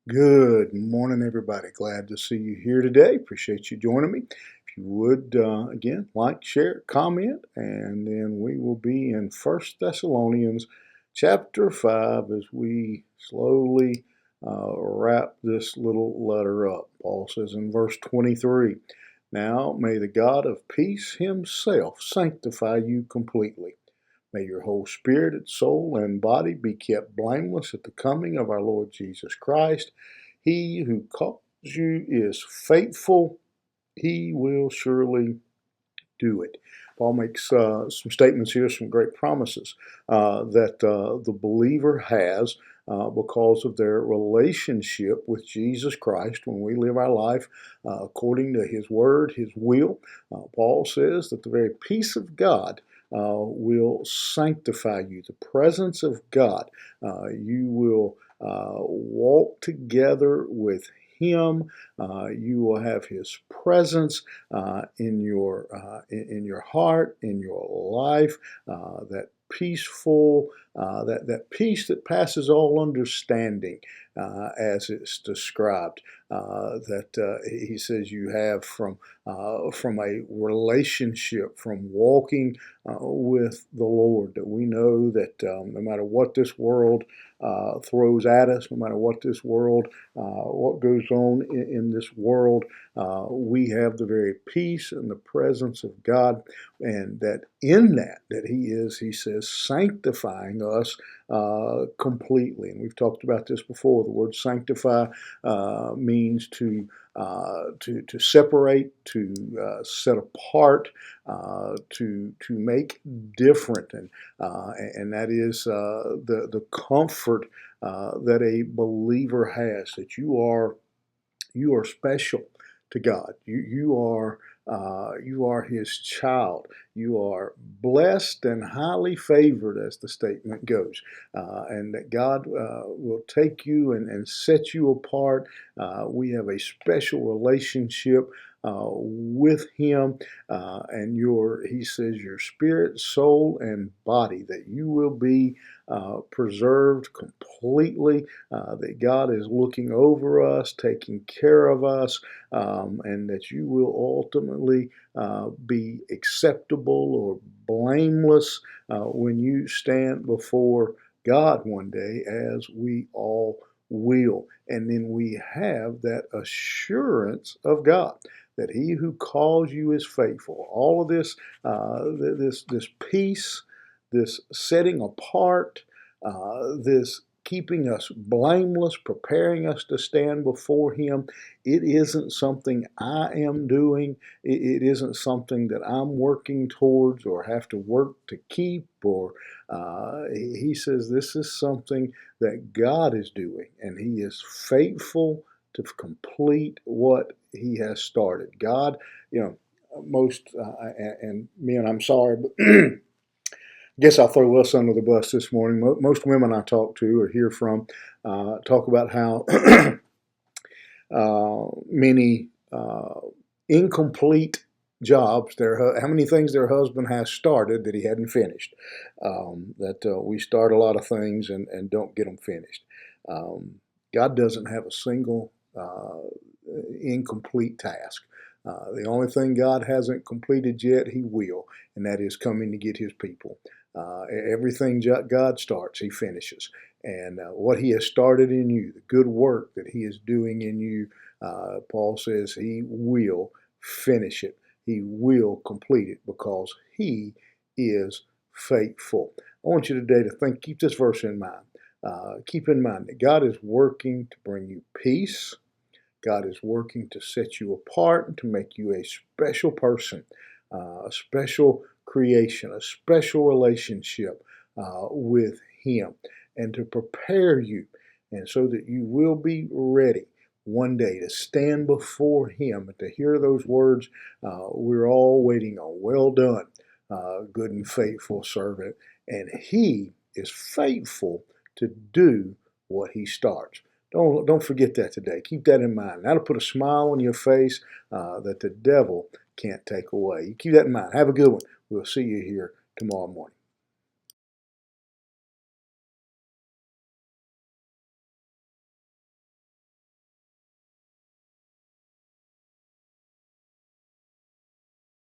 Good morning, everybody. Glad to see you here today. Appreciate you joining me. If you would, again, like, share, comment, and then we will be in First Thessalonians chapter 5 as we slowly wrap this little letter up. Paul says in verse 23, "Now may the God of peace himself sanctify you completely. May your whole spirit, soul, and body be kept blameless at the coming of our Lord Jesus Christ. He who calls you is faithful. He will surely do it." Paul makes some statements here, some great promises that the believer has because of their relationship with Jesus Christ when we live our life according to His Word, His will. Paul says that the very peace of God will sanctify you, the presence of God. You will walk together with Him. You will have His presence in your heart, in your life. That peaceful, that peace that passes all understanding, as it's described. That he says you have from a relationship, from walking with the Lord. That we know that no matter what this world throws at us, no matter what this world, what goes on in this world, we have the very peace and the presence of God, and that in that He says, sanctifying us completely. And we've talked about this before. The word sanctify means to separate, to set apart, to make different, and that is the comfort that a believer has, that you are special to God. You are His child. You are blessed and highly favored, as the statement goes, and that God will take you and set you apart. We have a special relationship with Him, and He says, your spirit, soul, and body, that you will be preserved completely, that God is looking over us, taking care of us, and that you will ultimately be acceptable or blameless when you stand before God one day, as we all will. And then we have that assurance of God, that He who calls you is faithful. All of this, this peace, this setting apart, this keeping us blameless, preparing us to stand before Him. It isn't something I am doing. It isn't something that I'm working towards or have to work to keep. Or He says this is something that God is doing, and He is faithful to complete what He has started. God, most and me, and I'm sorry, but guess I'll throw us under the bus this morning. Most women I talk to or hear from talk about how many incomplete jobs, how many things their husband has started that he hadn't finished. That we start a lot of things and don't get them finished. God doesn't have a single incomplete task. The only thing God hasn't completed yet, He will, and that is coming to get His people. Everything God starts, He finishes. And what He has started in you, the good work that He is doing in you, Paul says He will finish it. He will complete it because He is faithful. I want you today to keep this verse in mind. Keep in mind that God is working to bring you peace. God is working to set you apart and to make you a special person, a special creation, a special relationship with Him, and to prepare you, and so that you will be ready one day to stand before Him and to hear those words we're all waiting on. Well done, good and faithful servant. And He is faithful to do what He starts. Don't forget that today. Keep that in mind. That'll put a smile on your face that the devil can't take away. You keep that in mind. Have a good one. We'll see you here tomorrow morning.